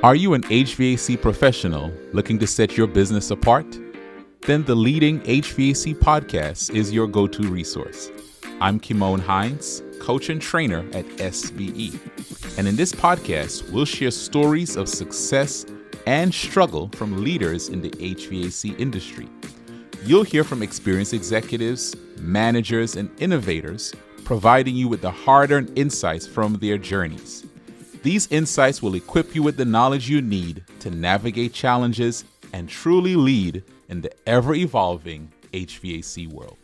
Are you an HVAC professional looking to set your business apart? Then the Leading HVAC podcast is your go-to resource. I'm Calhoun, coach and trainer at SBE. And in this podcast, we'll share stories of success and struggle from leaders in the HVAC industry. You'll hear from experienced executives, managers, and innovators, providing you with the hard-earned insights from their journeys. These insights will equip you with the knowledge you need to navigate challenges and truly lead in the ever-evolving HVAC world.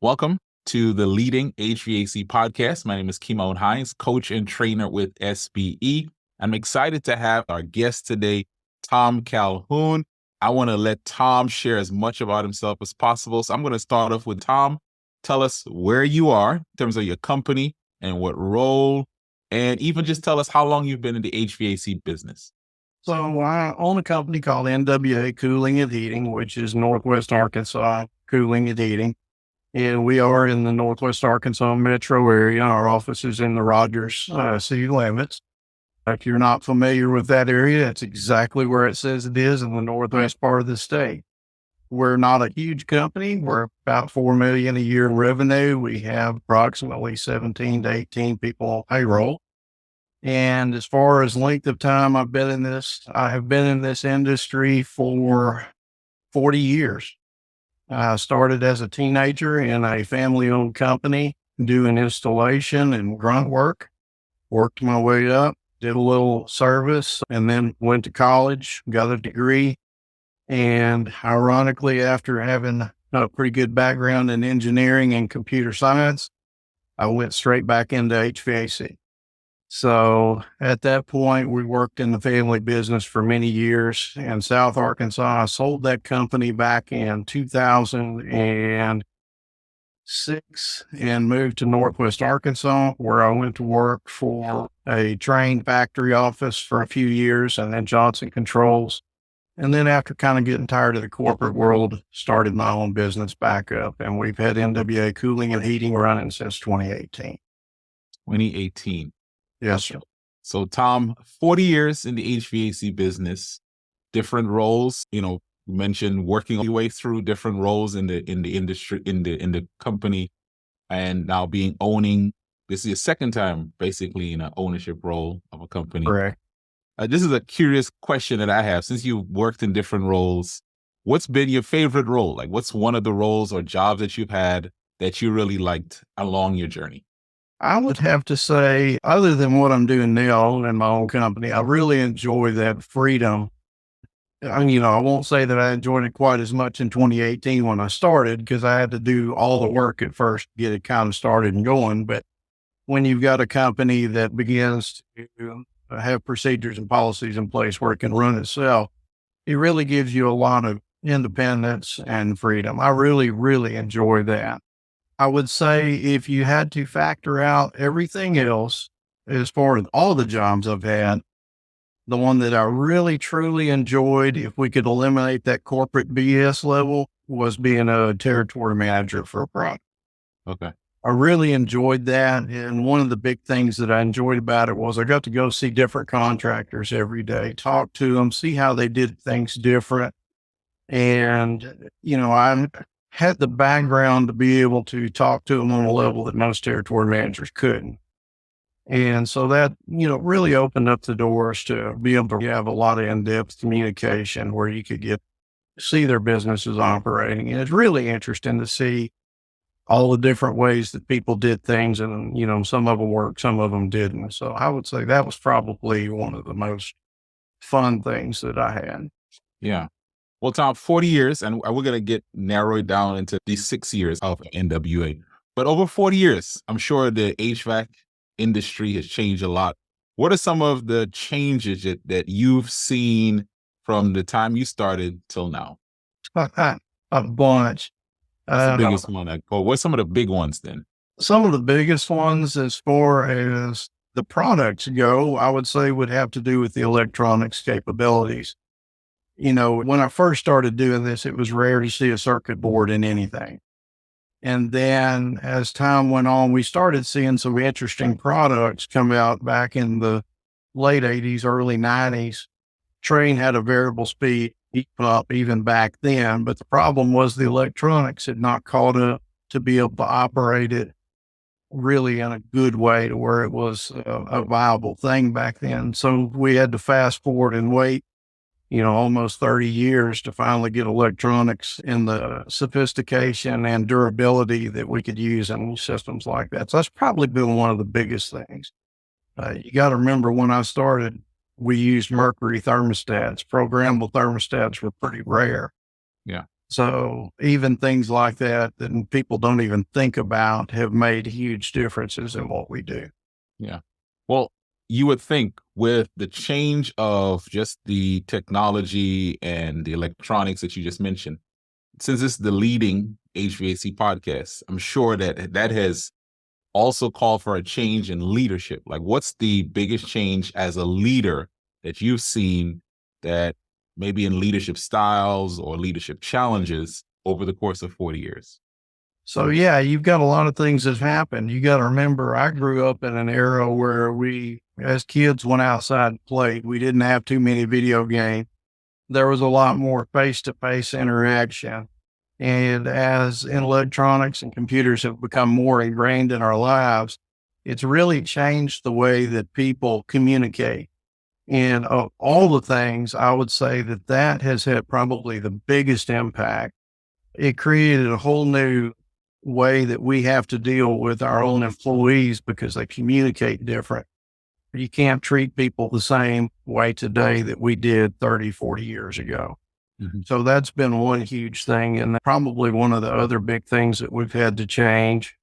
Welcome to the Leading HVAC podcast. My name is Calhoun, coach and trainer with SBE. I'm excited to have our guest today, Tom Calhoun. I want to let Tom share as much about himself as possible. So I'm going to start off with Tom. Tell us where you are in terms of your company and what role, and even just tell us how long you've been in the HVAC business. So I own a company called NWA Cooling and Heating, which is Northwest Arkansas Cooling and Heating. And we are in the Northwest Arkansas metro area. Our office is in the Rogers city limits. If you're not familiar with that area, that's exactly where it says it is, in the northwest part of the state. We're not a huge company. We're about $4 million a year in revenue. We have approximately 17 to 18 people on payroll. And as far as length of time I have been in this industry for 40 years. I started as a teenager in a family-owned company doing installation and grunt work, worked my way up, did a little service, and then went to college, got a degree. And ironically, after having a pretty good background in engineering and computer science, I went straight back into HVAC. So at that point, we worked in the family business for many years in South Arkansas. I sold that company back in 2006 and moved to Northwest Arkansas, where I went to work for a Train factory office for a few years, and then Johnson Controls. And then after kind of getting tired of the corporate world, started my own business back up. And we've had NWA Cooling and Heating running since 2018. 2018. Yes, sir. So Tom, 40 years in the HVAC business, different roles, you mentioned working your way through different roles in the industry, in the company, and now owning. This is your second time basically in an ownership role of a company. Correct. This is a curious question that I have. Since you've worked in different roles, what's been your favorite role? Like, what's one of the roles or jobs that you've had that you really liked along your journey? I would have to say, other than what I'm doing now in my own company, I really enjoy that freedom. I won't say that I enjoyed it quite as much in 2018 when I started, because I had to do all the work at first to get it kind of started and going. But when you've got a company that begins to have procedures and policies in place where it can run itself, it really gives you a lot of independence and freedom. I really, really enjoy that. I would say if you had to factor out everything else, as far as all the jobs I've had, the one that I really, truly enjoyed, if we could eliminate that corporate BS level, was being a territory manager for a product. Okay. I really enjoyed that. And one of the big things that I enjoyed about it was I got to go see different contractors every day, talk to them, see how they did things different. And, I had the background to be able to talk to them on a level that most territory managers couldn't. And so that, really opened up the doors to be able to have a lot of in-depth communication where you could see their businesses operating. And it's really interesting to see all the different ways that people did things, and, some of them worked, some of them didn't. So I would say that was probably one of the most fun things that I had. Yeah. Well, Tom, 40 years, and we're going to get narrowed down into these 6 years of NWA. But over 40 years, I'm sure the HVAC industry has changed a lot. What are some of the changes that you've seen from the time you started till now? A bunch. What's the biggest one? Or what's some of the big ones then? Some of the biggest ones, as far as the products go, I would say would have to do with the electronics capabilities. When I first started doing this, it was rare to see a circuit board in anything. And then as time went on, we started seeing some interesting products come out back in the late 80s, early 90s, train had a variable speed heat pump even back then. But the problem was the electronics had not caught up to be able to operate it really in a good way to where it was a viable thing back then. So we had to fast forward and wait, almost 30 years to finally get electronics in the sophistication and durability that we could use in systems like that. So that's probably been one of the biggest things. You got to remember when I started, we used mercury thermostats. Programmable thermostats were pretty rare. Yeah. So even things like that people don't even think about have made huge differences in what we do. Yeah. Well, you would think with the change of just the technology and the electronics that you just mentioned, since it's the leading HVAC podcast, I'm sure that has also called for a change in leadership. Like, what's the biggest change as a leader that you've seen that maybe in leadership styles or leadership challenges over the course of 40 years? So yeah, you've got a lot of things that happened. You got to remember, I grew up in an era where we, as kids, went outside and played. We didn't have too many video games. There was a lot more face-to-face interaction. And as electronics and computers have become more ingrained in our lives, it's really changed the way that people communicate. And of all the things, I would say that has had probably the biggest impact. It created a whole new way that we have to deal with our own employees because they communicate different. You can't treat people the same way today that we did 30, 40 years ago. Mm-hmm. So that's been one huge thing. And probably one of the other big things that we've had to change.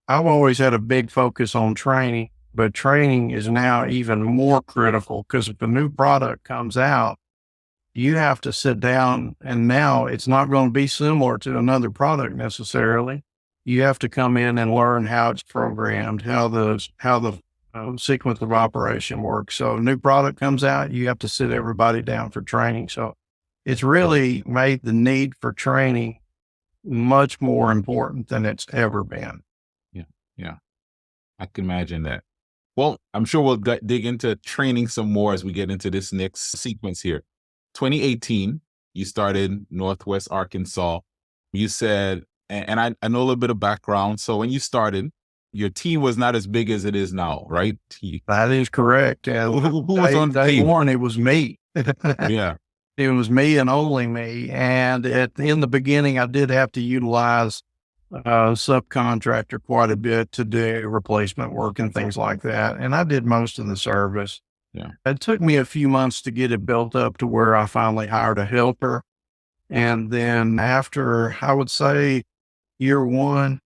I've always had a big focus on training, but training is now even more critical because if a new product comes out, you have to sit down, and now it's not going to be similar to another product necessarily. You have to come in and learn how it's programmed, how the sequence of operation works. So a new product comes out, you have to sit everybody down for training. So it's really made the need for training much more important than it's ever been. Yeah. I can imagine that. Well, I'm sure we'll dig into training some more as we get into this next sequence here. 2018, you started Northwest Arkansas. You said, and I know a little bit of background. So when you started, your team was not as big as it is now, right? That is correct. Who was on the team? It was me. Yeah. It was me and only me. And in the beginning, I did have to utilize subcontractor quite a bit to do replacement work and things like that. And I did most of the service. Yeah. It took me a few months to get it built up to where I finally hired a helper. And then after, I would say year one,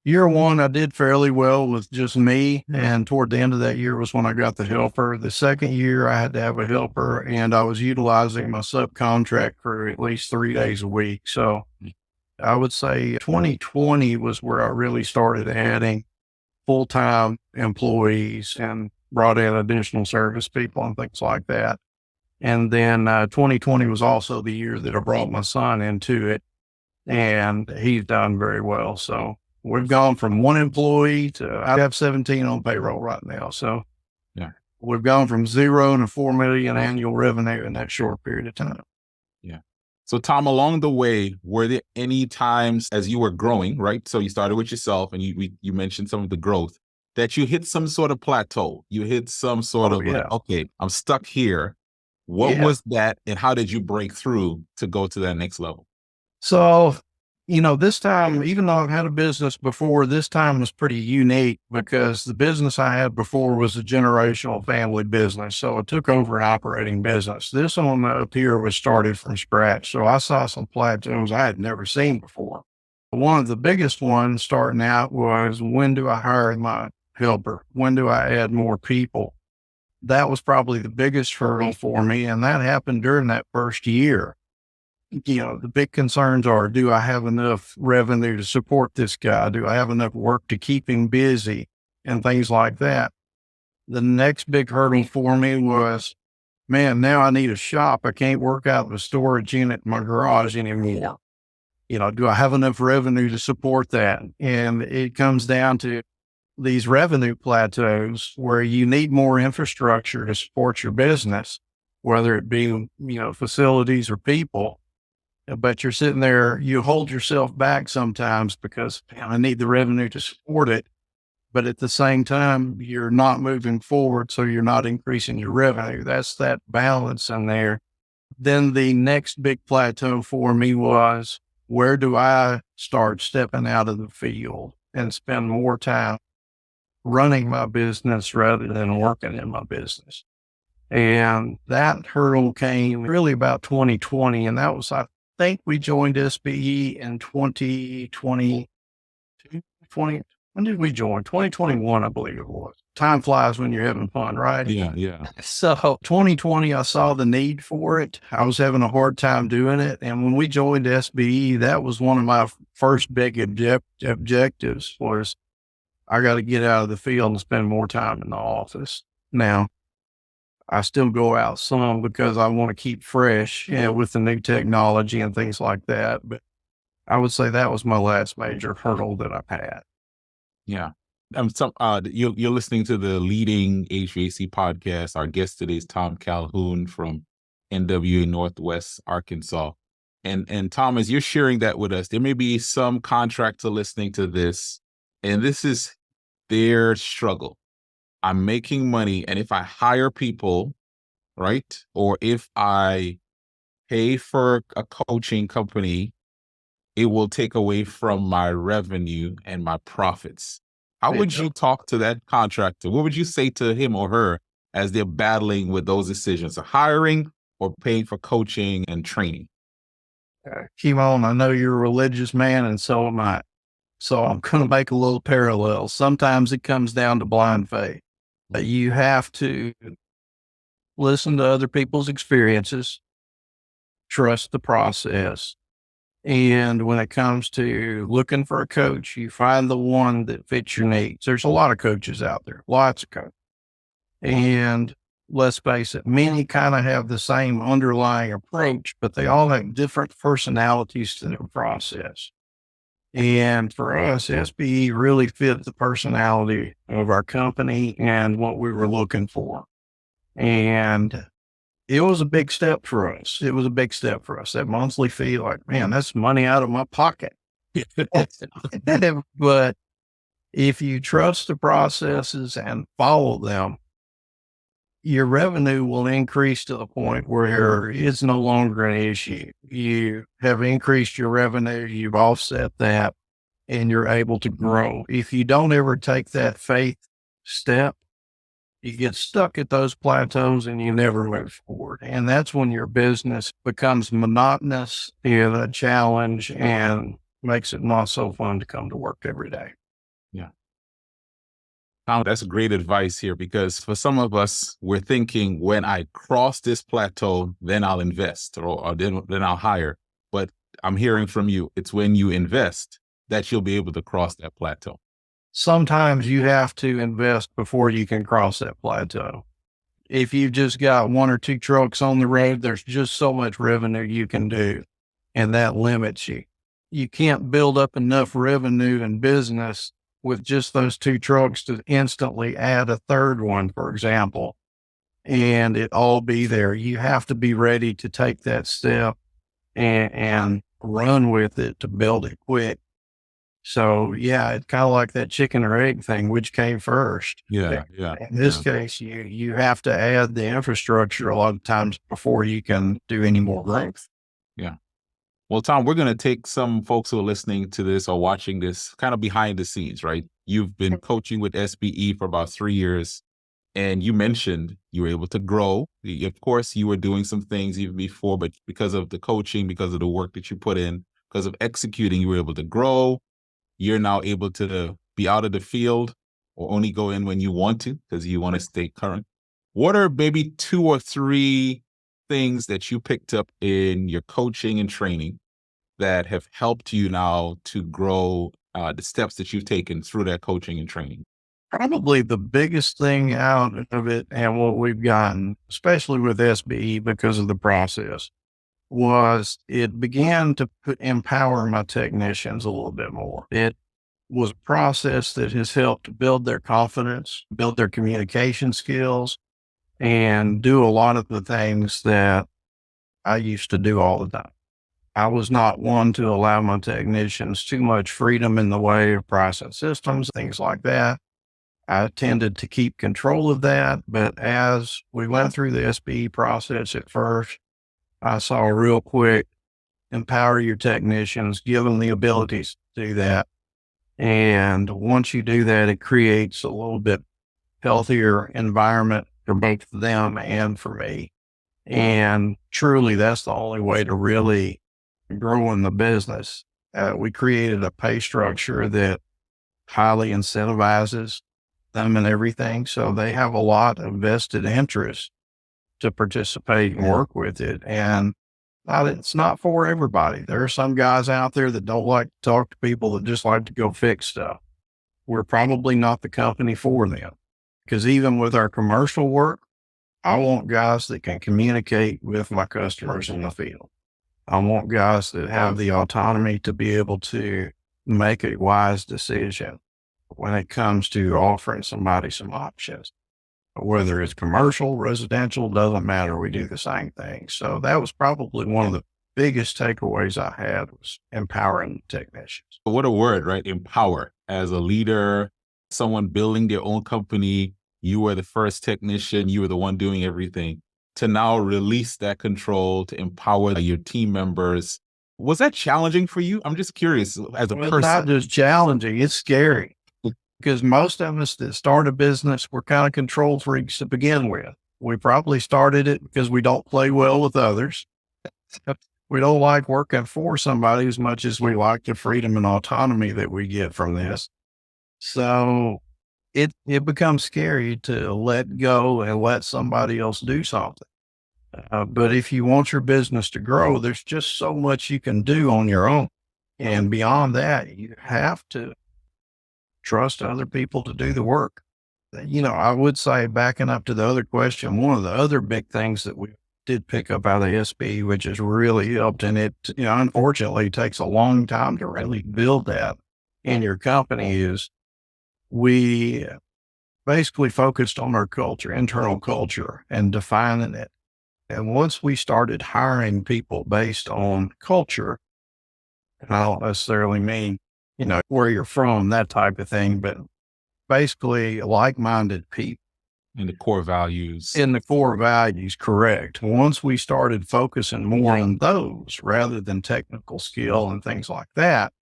I did fairly well with just me. And toward the end of that year was when I got the helper. The second year I had to have a helper and I was utilizing my subcontract crew at least 3 days a week. So I would say 2020 was where I really started adding full-time employees and brought in additional service people and things like that. And then 2020 was also the year that I brought my son into it, and he's done very well. So we've gone from one employee to, I have 17 on payroll right now. So yeah, we've gone from 0 to 4 million annual revenue in that short period of time. Yeah. So Tom, along the way, were there any times as you were growing, right? So you started with yourself and you mentioned some of the growth that you hit some sort of plateau. You hit some sort of like, okay, I'm stuck here. What was that? And how did you break through to go to that next level? So, this time, even though I've had a business before, this time was pretty unique because the business I had before was a generational family business. So I took over an operating business. This one up here was started from scratch. So I saw some plateaus I had never seen before. One of the biggest ones starting out was, when do I hire my helper? When do I add more people? That was probably the biggest hurdle for me. And that happened during that first year. The big concerns are, do I have enough revenue to support this guy? Do I have enough work to keep him busy and things like that? The next big hurdle for me was, man, now I need a shop. I can't work out of a storage unit in my garage anymore. Do I have enough revenue to support that? And it comes down to, these revenue plateaus where you need more infrastructure to support your business, whether it be, facilities or people. But you're sitting there, you hold yourself back sometimes because I need the revenue to support it. But at the same time, you're not moving forward. So you're not increasing your revenue. That's that balance in there. Then the next big plateau for me was, where do I start stepping out of the field and spend more time running my business rather than working in my business? And that hurdle came really about 2020. And that was, I think we joined SBE in 2020. When did we join? 2021, I believe it was. Time flies when you're having fun, right? Yeah. So 2020, I saw the need for it. I was having a hard time doing it. And when we joined SBE, that was one of my first big objectives was I got to get out of the field and spend more time in the office. Now, I still go out some because I want to keep fresh with the new technology and things like that. But I would say that was my last major hurdle that I've had. Yeah. You're listening to the Leading HVAC podcast. Our guest today is Tom Calhoun from NWA Northwest Arkansas. And Tom, as you're sharing that with us, there may be some contractor listening to this, and this is their struggle. I'm making money, and if I hire people, right, or if I pay for a coaching company, it will take away from my revenue and my profits. How would you talk to that contractor? What would you say to him or her as they're battling with those decisions of hiring or paying for coaching and training? Kimon, I know you're a religious man, and so am I. So I'm going to make a little parallel. Sometimes it comes down to blind faith. You have to listen to other people's experiences, trust the process. And when it comes to looking for a coach, you find the one that fits your needs. There's a lot of coaches out there, lots of coaches. And let's face it, many kind of have the same underlying approach, but they all have different personalities to their process. And for us, SBE really fit the personality of our company and what we were looking for. And it was a big step for us. That monthly fee, like, man, that's money out of my pocket. But if you trust the processes and follow them, your revenue will increase to the point where it's no longer an issue. You have increased your revenue, you've offset that, and you're able to grow. If you don't ever take that faith step, you get stuck at those plateaus and you never move forward. And that's when your business becomes monotonous, a challenge, and makes it not so fun to come to work every day. Yeah. Tom, that's great advice here, because for some of us, we're thinking when I cross this plateau, then I'll invest or then I'll hire. But I'm hearing from you, it's when you invest that you'll be able to cross that plateau. Sometimes you have to invest before you can cross that plateau. If you've just got one or two trucks on the road, there's just so much revenue you can do, and that limits you. You can't build up enough revenue and business with just those two trucks to instantly add a third one, for example, and it all be there. You have to be ready to take that step and run with it to build it quick. So yeah, it's kind of like that chicken or egg thing, which came first. Yeah. In this case, you have to add the infrastructure a lot of times before you can do any more growth. Yeah. Well, Tom, we're going to take some folks who are listening to this or watching this kind of behind the scenes, right? You've been coaching with SBE for about 3 years, and you mentioned you were able to grow. Of course, you were doing some things even before, but because of the coaching, because of the work that you put in, because of executing, you were able to grow. You're now able to be out of the field or only go in when you want to because you want to stay current. What are maybe 2 or 3 things that you picked up in your coaching and training that have helped you now to grow, the steps that you've taken through that coaching and training? Probably the biggest thing out of it and what we've gotten, especially with SBE because of the process, was it began to empower my technicians a little bit more. It was a process that has helped build their confidence, build their communication skills, and do a lot of the things that I used to do all the time. I was not one to allow my technicians too much freedom in the way of pricing systems, things like that. I tended to keep control of that, but as we went through the SBE process at first, I saw real quick, empower your technicians, give them the abilities to do that. And once you do that, it creates a little bit healthier environment for both them and for me. And truly, that's the only way to really grow in the business. We created a pay structure that highly incentivizes them and everything. So they have a lot of vested interest to participate and work with it. And it's not for everybody. There are some guys out there that don't like to talk to people, that just like to go fix stuff. We're probably not the company for them, because even with our commercial work, I want guys that can communicate with my customers in the field. I want guys that have the autonomy to be able to make a wise decision when it comes to offering somebody some options. Whether it's commercial, residential, doesn't matter. We do the same thing. So that was probably one of the biggest takeaways I had, was empowering technicians. What a word, right? Empower. As a leader, someone building their own company, you were the first technician, you were the one doing everything. To now release that control, to empower your team members. Was that challenging for you? I'm just curious, as a person. It's not just challenging, it's scary. Because most of us that start a business, we're kind of control freaks to begin with. We probably started it because we don't play well with others. We don't like working for somebody as much as we like the freedom and autonomy that we get from this. So it becomes scary to let go and let somebody else do something. But if you want your business to grow, there's just so much you can do on your own. And beyond that, you have to trust other people to do the work. I would say, backing up to the other question, one of the other big things that we did pick up out of the SB, which has really helped, and it, unfortunately takes a long time to really build that in your company, is we basically focused on our culture, internal culture, and defining it. And once we started hiring people based on culture, and I don't necessarily mean where you're from, that type of thing, but basically like-minded people. In the core values. Correct. Once we started focusing more on those rather than technical skill and things like that,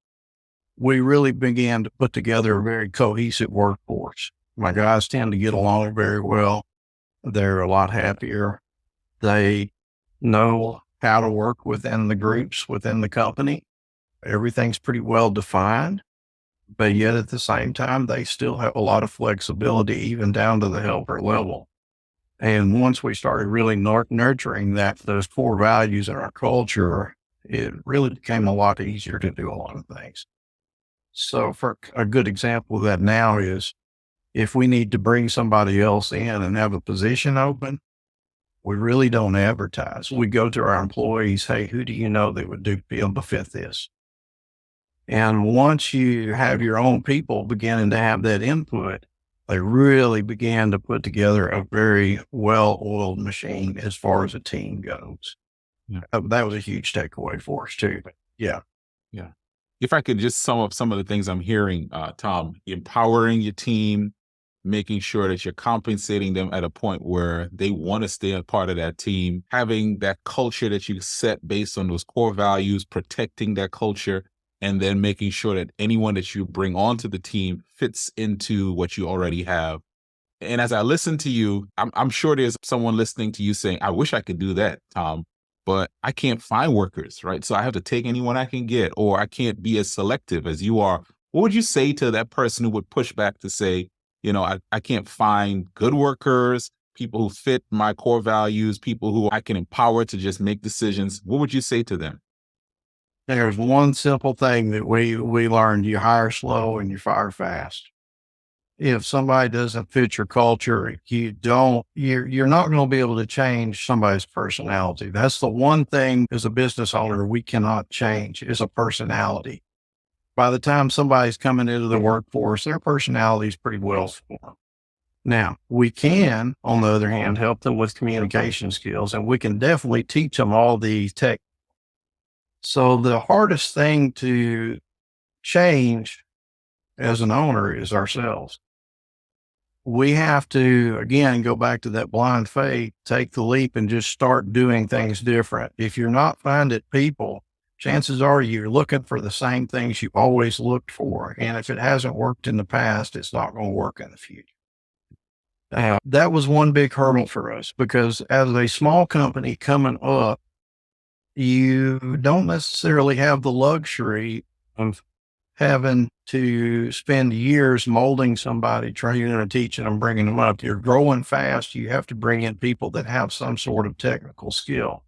we really began to put together a very cohesive workforce. My guys tend to get along very well. They're a lot happier. They know how to work within the groups, within the company. Everything's pretty well defined, but yet at the same time, they still have a lot of flexibility, even down to the helper level. And once we started really nurturing those core values in our culture, it really became a lot easier to do a lot of things. So for a good example of that now is, if we need to bring somebody else in and have a position open, we really don't advertise. We go to our employees, hey, who do you know that would be able to fit this? And once you have your own people beginning to have that input, they really began to put together a very well-oiled machine as far as a team goes. Yeah. That was a huge takeaway for us too. But yeah. If I could just sum up some of the things I'm hearing, Tom, empowering your team, making sure that you're compensating them at a point where they want to stay a part of that team, having that culture that you set based on those core values, protecting that culture, and then making sure that anyone that you bring onto the team fits into what you already have. And as I listen to you, I'm sure there's someone listening to you saying, I wish I could do that, Tom, but I can't find workers, right? So I have to take anyone I can get, or I can't be as selective as you are. What would you say to that person who would push back to say, I can't find good workers, people who fit my core values, people who I can empower to just make decisions? What would you say to them? There's one simple thing that we learned: you hire slow and you fire fast. If somebody doesn't fit your culture, you're not going to be able to change somebody's personality. That's the one thing as a business owner we cannot change, is a personality. by the time somebody's coming into the workforce, their personality is pretty well formed. Now, we can, on the other hand, help them with communication skills, and we can definitely teach them all the tech. So the hardest thing to change as an owner is ourselves. We have to, again, go back to that blind faith, take the leap and just start doing things different. If you're not finding people, chances are you're looking for the same things you've always looked for. And if it hasn't worked in the past, it's not going to work in the future. That was one big hurdle for us because as a small company coming up, you don't necessarily have the luxury of having to spend years molding somebody, training and teaching them, bringing them up. You're growing fast. You have to bring in people that have some sort of technical skill.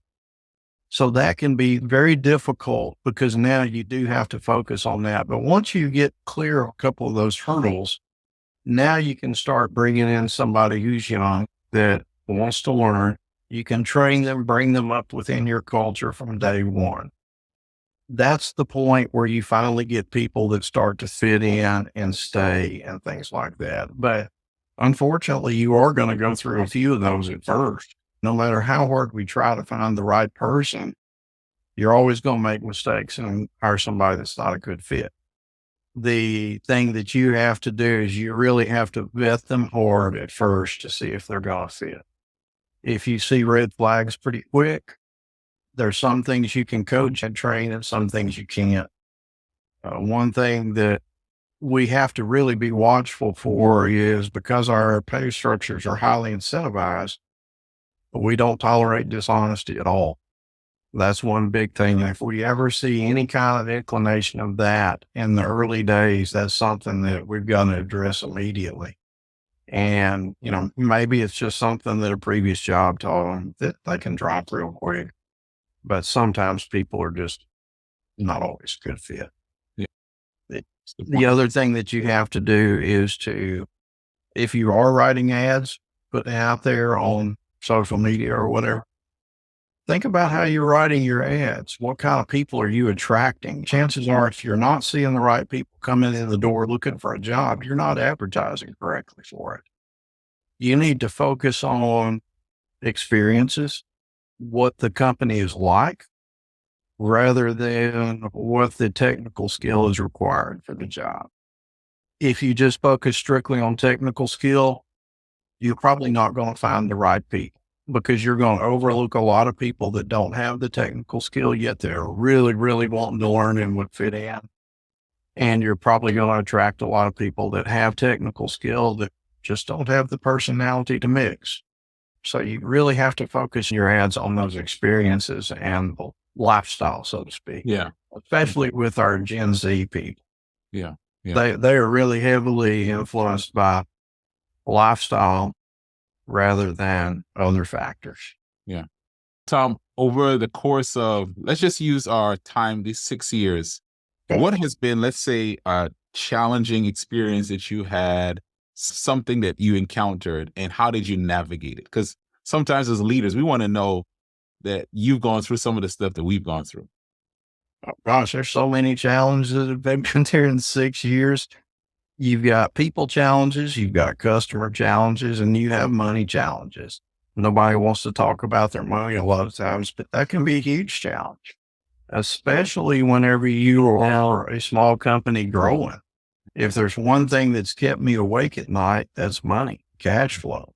So that can be very difficult because now you do have to focus on that. But once you get clear of a couple of those hurdles, now you can start bringing in somebody who's young that wants to learn. You can train them, bring them up within your culture from day one. That's the point where you finally get people that start to fit in and stay and things like that. But unfortunately, you are going to go through a few of those at first. No matter how hard we try to find the right person, you're always going to make mistakes and hire somebody that's not a good fit. The thing that you have to do is you really have to vet them hard at first to see if they're going to fit. If you see red flags pretty quick, there's some things you can coach and train and some things you can't. One thing that we have to really be watchful for is because our pay structures are highly incentivized, we don't tolerate dishonesty at all. That's one big thing. If we ever see any kind of inclination of that in the early days, that's something that we've got to address immediately. And, maybe it's just something that a previous job taught them that they can drop real quick. But sometimes people are just not always a good fit. Yeah. The other thing that you have to do is if you are writing ads, put it out there on social media or whatever, think about how you're writing your ads. What kind of people are you attracting? Chances are, if you're not seeing the right people coming in the door looking for a job, you're not advertising correctly for it. You need to focus on experiences, what the company is like, rather than what the technical skill is required for the job. If you just focus strictly on technical skill, you're probably not going to find the right people because you're going to overlook a lot of people that don't have the technical skill yet. They're really, really wanting to learn and would fit in. And you're probably going to attract a lot of people that have technical skill that just don't have the personality to mix. So you really have to focus your ads on those experiences and the lifestyle, so to speak. Yeah. Especially with our Gen Z people. Yeah. Yeah. They are really heavily influenced by lifestyle rather than other factors. Yeah. Tom, over the course of, let's just use our time, these 6 years, what has been, let's say, a challenging experience that you had, something that you encountered, and how did you navigate it? Because sometimes as leaders, we want to know that you've gone through some of the stuff that we've gone through. Oh, gosh, there's so many challenges that have been there in 6 years. You've got people challenges, you've got customer challenges, and you have money challenges. Nobody wants to talk about their money a lot of times, but that can be a huge challenge, especially whenever you are a small company growing. If there's one thing that's kept me awake at night, that's money, cash flow.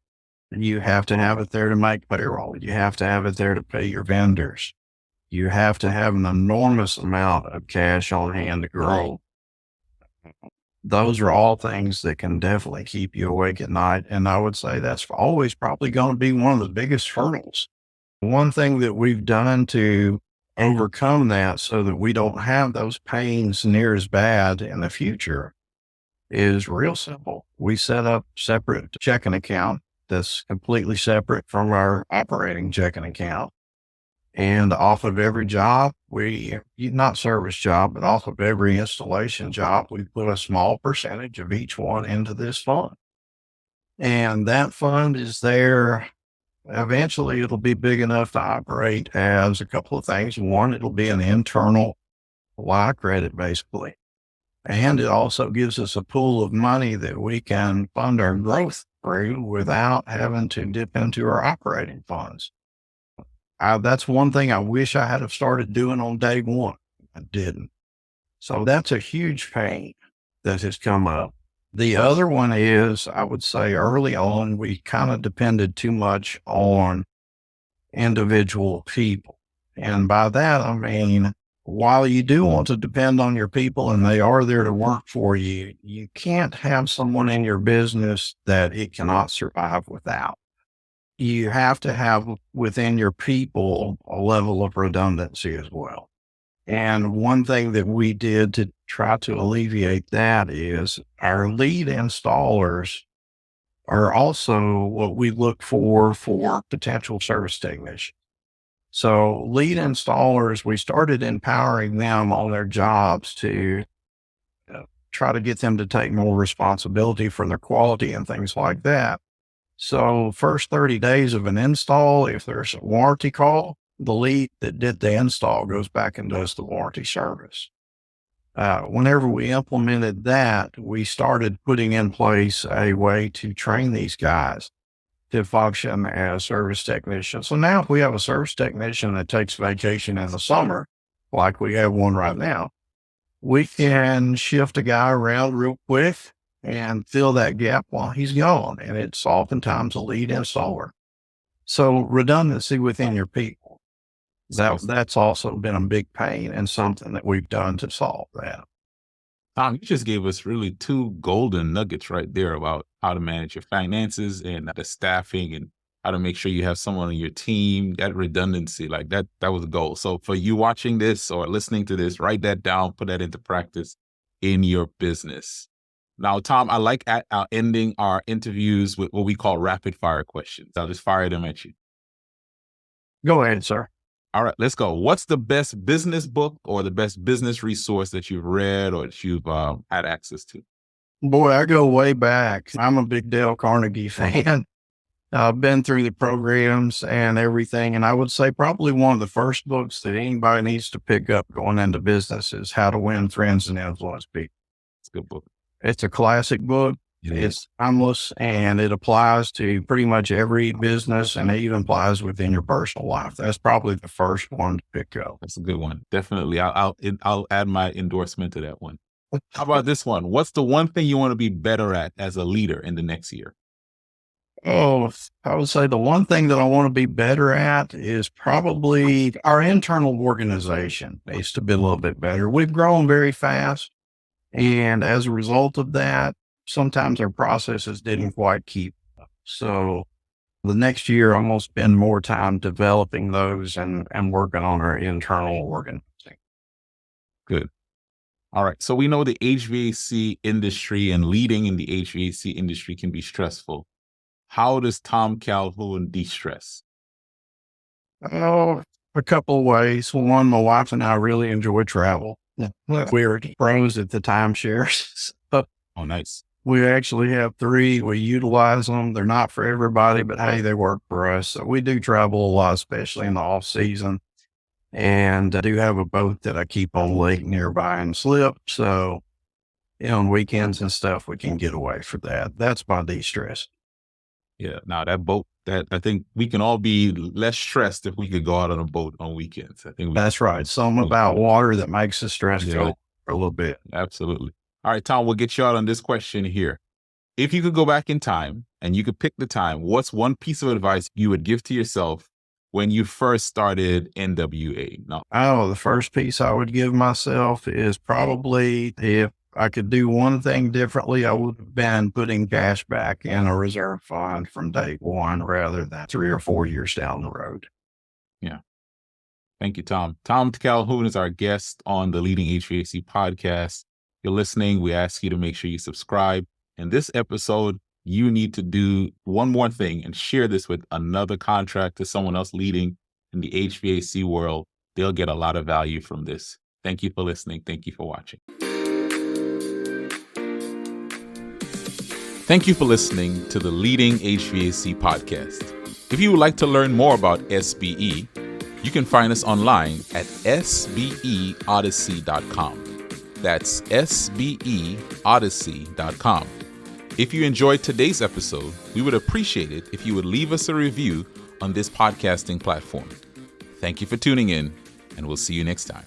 You have to have it there to make payroll. You have to have it there to pay your vendors. You have to have an enormous amount of cash on hand to grow. Those are all things that can definitely keep you awake at night. And I would say that's always probably going to be one of the biggest hurdles. One thing that we've done to overcome that so that we don't have those pains near as bad in the future is real simple. We set up separate checking account that's completely separate from our operating checking account. And off of every job, not service job, but off of every installation job, we put a small percentage of each one into this fund. And that fund is there. Eventually, it'll be big enough to operate as a couple of things. One, it'll be an internal line of credit, basically. And it also gives us a pool of money that we can fund our growth through without having to dip into our operating funds. That's one thing I wish I had have started doing on day one. I didn't. So that's a huge pain that has come up. The other one is, I would say early on, we kind of depended too much on individual people. And by that, I mean, while you do want to depend on your people and they are there to work for you, you can't have someone in your business that it cannot survive without. You have to have within your people a level of redundancy as well. And one thing that we did to try to alleviate that is our lead installers are also what we look for potential service technicians. So lead installers, we started empowering them on their jobs to try to get them to take more responsibility for their quality and things like that. So first 30 days of an install, if there's a warranty call, the lead that did the install goes back and does the warranty service. Whenever we implemented that, we started putting in place a way to train these guys to function as service technicians. So now if we have a service technician that takes vacation in the summer, like we have one right now, we can shift a guy around real quick and fill that gap while he's gone. And it's oftentimes a lead installer. So redundancy within your people. That's also been a big pain and something that we've done to solve that. Tom, you just gave us really two golden nuggets right there about how to manage your finances and the staffing and how to make sure you have someone on your team, that redundancy, like that was a goal. So for you watching this or listening to this, write that down, put that into practice in your business. Now, Tom, I like ending our interviews with what we call rapid fire questions. I'll just fire them at you. Go ahead, sir. All right, let's go. What's the best business book or the best business resource that you've read or that you've had access to? Boy, I go way back. I'm a big Dale Carnegie fan. I've been through the programs and everything. And I would say probably one of the first books that anybody needs to pick up going into business is How to Win Friends and Influence People. It's a good book. It's a classic book. It's timeless and it applies to pretty much every business and it even applies within your personal life. That's probably the first one to pick up. That's a good one. Definitely. I'll add my endorsement to that one. How about this one? What's the one thing you want to be better at as a leader in the next year? Oh, I would say the one thing that I want to be better at is probably our internal organization needs to be a little bit better. We've grown very fast. And as a result of that, sometimes our processes didn't quite keep up. So the next year, I'm going to spend more time developing those and working on our internal organization. Good. All right. So we know the HVAC industry and leading in the HVAC industry can be stressful. How does Tom Calhoun de-stress? Oh, a couple of ways. One, my wife and I really enjoy travel. We're pros at the timeshares. Oh, nice. We actually have 3. We utilize them. They're not for everybody, but hey, they work for us. So we do travel a lot, especially in the off season. And I do have a boat that I keep on lake nearby and slip. So on weekends and stuff, we can get away for that. That's my de-stress. Yeah. Now that boat, that I think we can all be less stressed if we could go out on a boat on weekends. I think that's right. Something about water that makes us stress go for a little bit. Absolutely. All right, Tom, we'll get you out on this question here. If you could go back in time and you could pick the time, what's one piece of advice you would give to yourself when you first started NWA? No. Oh, the first piece I would give myself is probably if I could do one thing differently, I would have been putting cash back in a reserve fund from day one rather than 3 or 4 years down the road. Yeah. Thank you, Tom. Tom Calhoun is our guest on the Leading HVAC podcast. You're listening, we ask you to make sure you subscribe. In this episode, you need to do one more thing and share this with another contractor, someone else leading in the HVAC world. They'll get a lot of value from this. Thank you for listening. Thank you for watching. Thank you for listening to the Leading HVAC podcast. If you would like to learn more about SBE, you can find us online at sbeodyssey.com. That's SBEodyssey.com. If you enjoyed today's episode, we would appreciate it if you would leave us a review on this podcasting platform. Thank you for tuning in, and we'll see you next time.